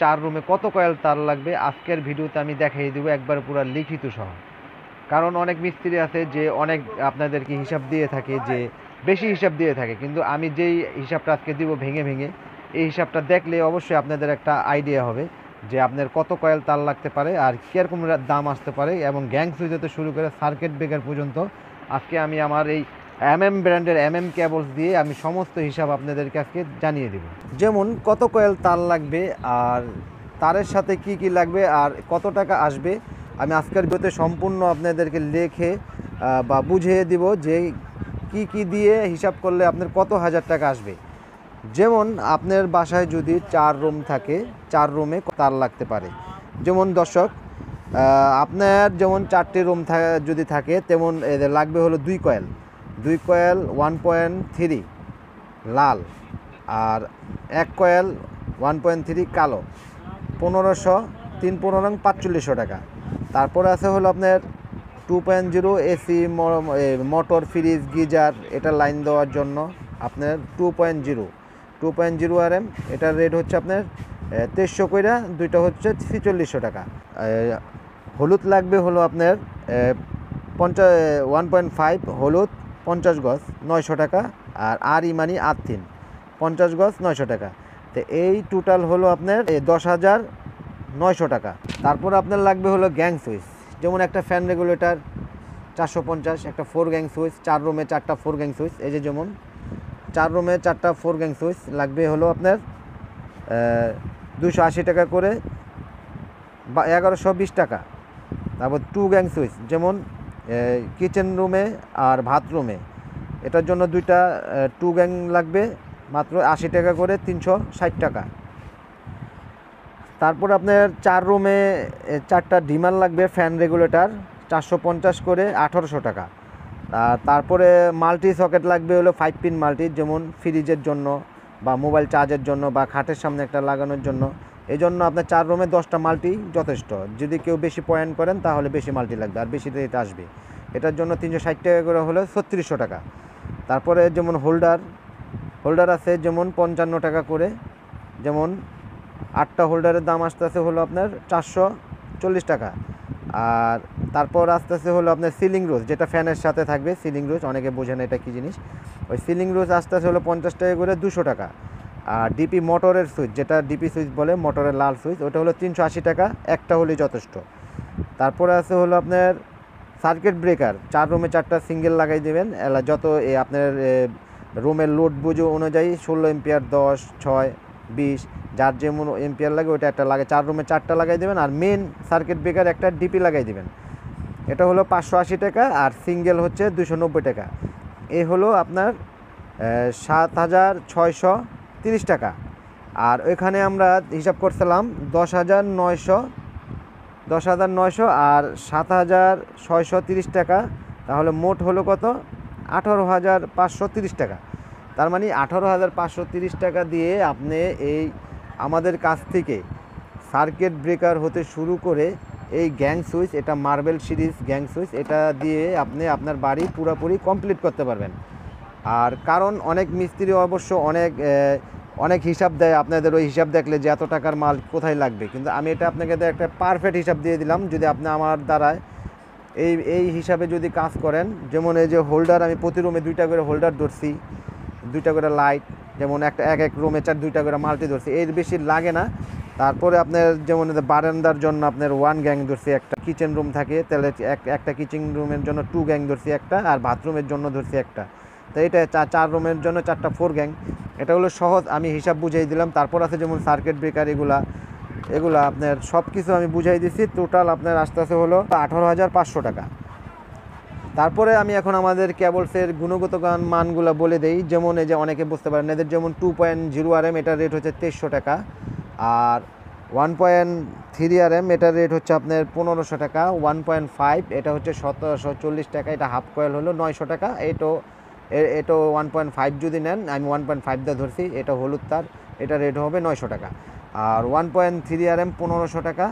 4 রুমে কত কয়েল তার লাগবে আজকের ভিডিওতে আমি দেখিয়ে দেবো একবার পুরো লিখিত সহ। কারণ অনেক মিস্ত্রি আছে যে অনেক আপনাদেরকে হিসাব দিয়ে থাকে, যে বেশি হিসাব দিয়ে থাকে, কিন্তু আমি যেই হিসাবটা আজকে দিব ভেঙে ভেঙে, এই হিসাবটা দেখলে অবশ্যই আপনাদের একটা আইডিয়া হবে যে আপনার কত কয়েল তার লাগতে পারে আর কীরকম দাম আসতে পারে। এবং গ্যাং সুইচ হতে শুরু করে সার্কিট ব্রেকার পর্যন্ত আজকে আমি আমার এই ব্র্যান্ডের কেবলস দিয়ে আমি সমস্ত হিসাব আপনাদেরকে আজকে জানিয়ে দেব। যেমন কত কয়েল তার লাগবে আর তারের সাথে কি কি লাগবে আর কত টাকা আসবে, আমি আজকের ভিডিওতে সম্পূর্ণ আপনাদেরকে লিখে বা বুঝিয়ে দিব যে কি কি দিয়ে হিসাব করলে আপনার কত হাজার টাকা আসবে। যেমন আপনার বাসায় যদি 4 রুম থাকে, 4 রুমে তার লাগতে পারে। যেমন দর্শক, আপনার যেমন 4টি রুম যদি থাকে, তেমন লাগবে হলো 2 কয়েল। 2 কয়েল 1.3 লাল আর 1 কয়েল 1.3 কালো, 1500, 3 4500 টাকা। তারপরে আছে হলো আপনার 2.0 এসি মোটর, ফ্রিজ, গিজার, এটা লাইন দেওয়ার জন্য আপনার 2.0 RM, এটার রেট হচ্ছে আপনার 2300 কইরা, দুইটা হচ্ছে 4600 টাকা। হলুদ লাগবে হলো আপনার 1.5 হলুদ 50 গজ 900 টাকা, আর ইমানি আর্থিন 50 গজ 900 টাকা। তো এই টোটাল হলো আপনার 10,900 টাকা। তারপর আপনার লাগবে হলো গ্যাং সুইচ, যেমন একটা ফ্যান রেগুলেটর 450, একটা 4 গ্যাং সুইচ, 4 রুমে 4টা 4 গ্যাং সুইচ, এই যে যেমন 4 রুমে 4টা 4 গ্যাং সুইচ লাগবে হলো আপনার 280 টাকা করে বা 1120 টাকা। তারপর 2 গ্যাং সুইচ, যেমন কিচেন রুমে আর বাথরুমে, এটার জন্য দুইটা 2 গ্যাং লাগবে মাত্র 80 টাকা করে, 360 টাকা। তারপর আপনার 4 রুমে 4টা ডিমার লাগবে ফ্যান রেগুলেটর 450 করে, 1800 টাকা। আর তারপরে মাল্টি সকেট লাগবে হলো 5 পিন মাল্টি, যেমন ফ্রিজের জন্য বা মোবাইল চার্জের জন্য বা খাটের সামনে একটা লাগানোর জন্য। এই জন্য আপনার 4 রুমে 10টা মাল্টি যথেষ্ট। যদি কেউ বেশি পয়েন্ট করেন তাহলে বেশি মাল্টি লাগবে আর বেশি রেট আসবে। এটার জন্য 360 টাকা করে হলো 3600 টাকা। তারপরে যেমন হোল্ডার আছে যেমন 55 টাকা করে, যেমন 8টা হোল্ডারের দাম আসতেছে হলো আপনার 440 টাকা। আর তারপর আসতেছে হলো আপনার সিলিং রোজ, যেটা ফ্যানের সাথে থাকবে, সিলিং রোজ, অনেকে বোঝে না এটা কী জিনিস। ওই সিলিং রোজ আসতেছে হলো 50 টাকা করে, 200 টাকা। আর ডিপি মোটরের সুইচ, যেটা ডিপি সুইচ বলে, মোটরের লাল সুইচ, ওটা হলো 380 টাকা, একটা হলেই যথেষ্ট। তারপরে আছে হলো আপনার সার্কিট ব্রেকার, 4 রুমে 4টা সিঙ্গেল লাগাই দেবেন, যত আপনার রুমের লোড বুঝো অনুযায়ী 16 এম্পিয়ার, 10, 6, 20, যার যেমন এম্পিয়ার লাগে ওইটা একটা লাগে, 4 রুমে 4টা লাগাই দেবেন। আর মেন সার্কিট ব্রেকার একটা ডিপি লাগাই দেবেন, এটা হলো 580 টাকা, আর সিঙ্গেল হচ্ছে 290 টাকা। এই হলো আপনার 7630 টাকা। আর ওইখানে আমরা হিসাব করছিলাম 10,900 আর 7,630 টাকা, তাহলে মোট হলো কত? 18,530 টাকা। তার মানে 18,530 টাকা দিয়ে আপনি এই আমাদের কাছ থেকে সার্কিট ব্রেকার হতে শুরু করে এই গ্যাং সুইচ, এটা মার্বেল সিরিজ গ্যাং সুইচ, এটা দিয়ে আপনি আপনার বাড়ি পুরোপুরি কমপ্লিট করতে পারবেন। আর কারণ অনেক মিস্ত্রি অবশ্য অনেক হিসাব দেয়, আপনাদের ওই হিসাব দেখলে যে এত টাকার মাল কোথায় লাগবে, কিন্তু আমি এটা আপনাকে একটা পারফেক্ট হিসাব দিয়ে দিলাম। যদি আপনি আমার দ্বারায় এই হিসাবে যদি কাজ করেন, যেমন এই যে হোল্ডার, আমি প্রতি রুমে 2টা করে হোল্ডার ধরছি, 2টা করে লাইট, যেমন এক এক রুমে 2টা করে মাল্টি ধরছি, এর বেশি লাগে না। তারপরে আপনার যেমন বারান্দার জন্য আপনার 1 গ্যাং ধরছি, একটা কিচেন রুম থাকে তাহলে একটা কিচেন রুমের জন্য 2 গ্যাং ধরছি একটা, আর বাথরুমের জন্য ধরছি একটা। তো এটা 4 রুমের জন্য 4টা 4 গ্যাং। এটা হলো সহজ, আমি হিসাব বুঝিয়ে দিলাম। তারপর আছে যেমন সার্কিট ব্রেকার, এগুলা আপনার সব কিছু আমি বুঝাই দিচ্ছি। টোটাল আপনার আসতে হলো 18,500 টাকা। তারপরে আমি এখন আমাদের কেবলসের গুণগত মানগুলো বলে দেই। যেমন এই যে অনেকে বুঝতে পারেন, এদের যেমন 2.0 RM, এটার রেট হচ্ছে 2300 টাকা। আর 1.3 RM, এটার রেট হচ্ছে আপনার 1500 টাকা। 1.5 এটা হচ্ছে 1740 টাকা, এটা হাফ কয়েল হলো 900 টাকা। এটা 1.5 যদি নেন, আমি 1.5 দিয়ে ধরছি, এটা হলুদ তার, এটা রেট হবে 900 টাকা। আর 1.3 RM 1500 টাকা।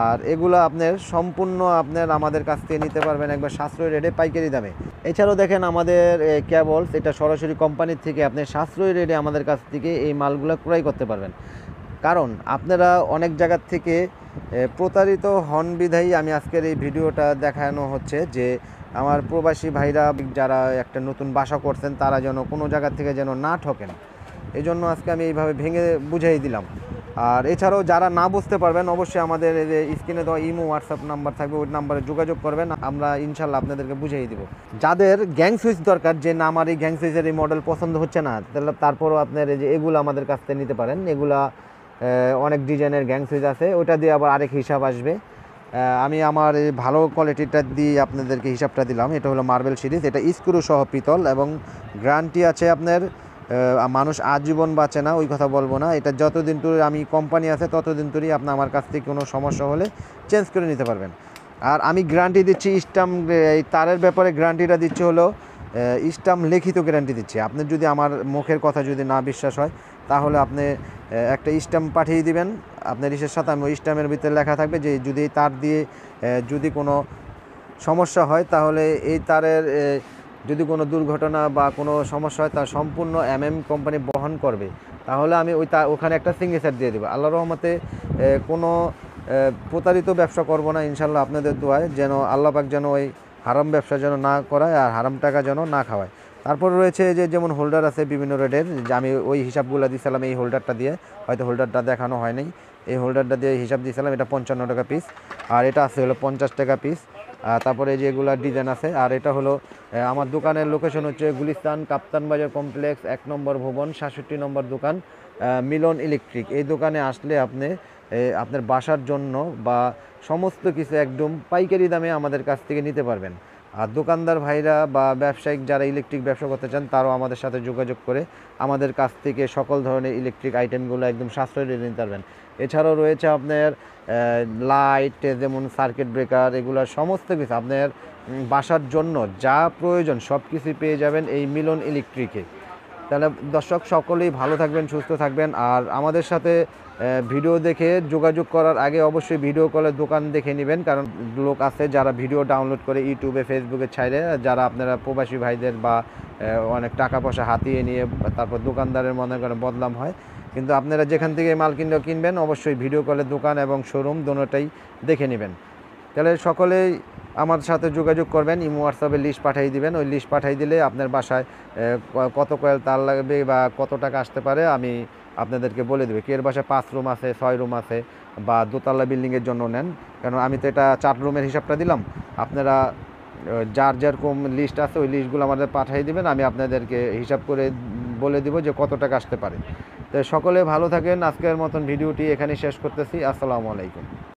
আর এগুলো আপনার সম্পূর্ণ আপনার আমাদের কাছ থেকে নিতে পারবেন একবার সাশ্রয়ী রেটে, পাইকারি দামে। এছাড়াও দেখেন আমাদের কেবলস, এটা সরাসরি কোম্পানির থেকে আপনি সাশ্রয়ী রেটে আমাদের কাছ থেকে এই মালগুলো ক্রয় করতে পারবেন। কারণ আপনারা অনেক জায়গার থেকে প্রতারিত হন বিধায়ী আমি আজকের এই ভিডিওটা দেখানো হচ্ছে যে আমার প্রবাসী ভাইরা যারা একটা নতুন বাসা করছেন তারা যেন কোনো জায়গা থেকে যেন না ঠকেন, এই জন্য আজকে আমি এইভাবে ভেঙে বুঝাই দিলাম। আর এছাড়াও যারা না বুঝতে পারবেন অবশ্যই আমাদের এই যে স্ক্রিনে দেওয়া ইমো হোয়াটসঅ্যাপ নাম্বার থাকবে, ওই নাম্বারে যোগাযোগ করবেন, আমরা ইনশাল্লাহ আপনাদেরকে বুঝিয়ে দিব। যাদের গ্যাং সুইচ দরকার, যে না আমার এই গ্যাং সুইচের এই মডেল পছন্দ হচ্ছে না, তাহলে তারপরও আপনার এই যে এগুলো আমাদের কাছ থেকে নিতে পারেন। এগুলা অনেক ডিজাইনের গ্যাং সুইচ আছে, ওটা দিয়ে আবার আরেক হিসাব আসবে। আমি আমার এই ভালো কোয়ালিটিটা দিয়ে আপনাদেরকে হিসাবটা দিলাম। এটা হলো মার্বেল সিরিজ, এটা স্ক্রু সহ পিতল এবং গ্যারান্টি আছে আপনার। মানুষ আজীবন বাঁচে না ওই কথা বলবো না, এটা যতদিন ধরে আমি কোম্পানি আছে ততদিন ধরেই আপনি আমার কাছ থেকে কোনো সমস্যা হলে চেঞ্জ করে নিতে পারবেন। আর আমি গ্যারান্টি দিচ্ছি স্টাম্প, এই তারের ব্যাপারে গ্যারান্টিটা দিচ্ছি হলো স্টাম্প লিখিত গ্যারান্টি দিচ্ছি। আপনি যদি আমার মুখের কথা যদি না বিশ্বাস হয় তাহলে আপনি একটা স্টাম্প পাঠিয়ে দিবেন আপনার ইসের সাথে, আমি ওই স্টাম্পের ভিতরে লেখা থাকবে যে যদি এই তার দিয়ে যদি কোনো সমস্যা হয় তাহলে এই তারের যদি কোনো দুর্ঘটনা বা কোনো সমস্যা হয় তার সম্পূর্ণ কোম্পানি বহন করবে। তাহলে আমি ওখানে একটা সিগনেচার দিয়ে দেবো। আল্লাহর রহমতে কোনো প্রতারিত ব্যবসা করব না ইনশাল্লাহ, আপনাদের দোয়ায় যেন আল্লাহ পাক যেন ওই হারাম ব্যবসা যেন না করায় আর হারাম টাকা যেন না খাওয়ায়। তারপর রয়েছে যে যেমন হোল্ডার আছে বিভিন্ন রেটের, যে আমি ওই হিসাবগুলো দিয়েছিলাম এই হোল্ডারটা দিয়ে, হয়তো হোল্ডারটা দেখানো হয় নাই, এই হোল্ডারটা দিয়ে হিসাব দিয়েছিলাম। এটা 55 টাকা পিস, আর এটা আছে হলো 50 টাকা পিস। তারপরে যে এগুলা ডিজাইন আছে। আর এটা হলো আমার দোকানের লোকেশন হচ্ছে গুলিস্তান কাপ্তান বাজার কমপ্লেক্স 1 নম্বর ভবন 67 নম্বর দোকান, মিলন ইলেকট্রিক। এই দোকানে আসলে আপনি আপনার বাসার জন্য বা সমস্ত কিছু একদম পাইকারি দামে আমাদের কাছ থেকে নিতে পারবেন। আর দোকানদার ভাইরা বা ব্যবসায়িক যারা ইলেকট্রিক ব্যবসা করতে চান তারাও আমাদের সাথে যোগাযোগ করে আমাদের কাছ থেকে সকল ধরনের ইলেকট্রিক আইটেমগুলো একদম সাশ্রয়ী রেটে নিতে পারবেন। এছাড়াও রয়েছে আপনার লাইট, যেমন সার্কিট ব্রেকার, এগুলো সমস্ত কিছু আপনার বাসার জন্য যা প্রয়োজন সব কিছুই পেয়ে যাবেন এই মিলন ইলেকট্রিকে। তাহলে দর্শক সকলেই ভালো থাকবেন, সুস্থ থাকবেন। আর আমাদের সাথে ভিডিও দেখে যোগাযোগ করার আগে অবশ্যই ভিডিও কলে দোকান দেখে নেবেন, কারণ লোক আছে যারা ভিডিও ডাউনলোড করে ইউটিউবে ফেসবুকে ছাইড়ে, যারা আপনারা প্রবাসী ভাইদের বা অনেক টাকা পয়সা হাতিয়ে নিয়ে তারপর দোকানদারের মনে করেন বদনাম হয়। কিন্তু আপনারা যেখান থেকে মাল কিনবেন অবশ্যই ভিডিও কলে দোকান এবং শোরুম দুটোটাই দেখে নেবেন। তাহলে সকলেই আমার সাথে যোগাযোগ করবেন, ইমো হোয়াটসঅ্যাপে লিস্ট পাঠিয়ে দিবেন। ওই লিস্ট পাঠিয়ে দিলে আপনার বাসায় কত কয়েল তার লাগবে বা কত টাকা আসতে পারে আমি আপনাদেরকে বলে দেবো। কের বাসায় 5 রুম আছে, 6 রুম আছে বা দোতলা বিল্ডিংয়ের জন্য নেন, কারণ আমি তো এটা 4 রুমের হিসাবটা দিলাম। আপনারা যার যেরকম লিস্ট আছে ওই লিস্টগুলো আমাদের পাঠিয়ে দিবেন, আমি আপনাদেরকে হিসাব করে বলে দিব যে কত টাকা আসতে পারে। তো সকলে ভালো থাকেন। আজকের মতন ভিডিওটি এখানেই শেষ করতেছি। আসসালামু আলাইকুম।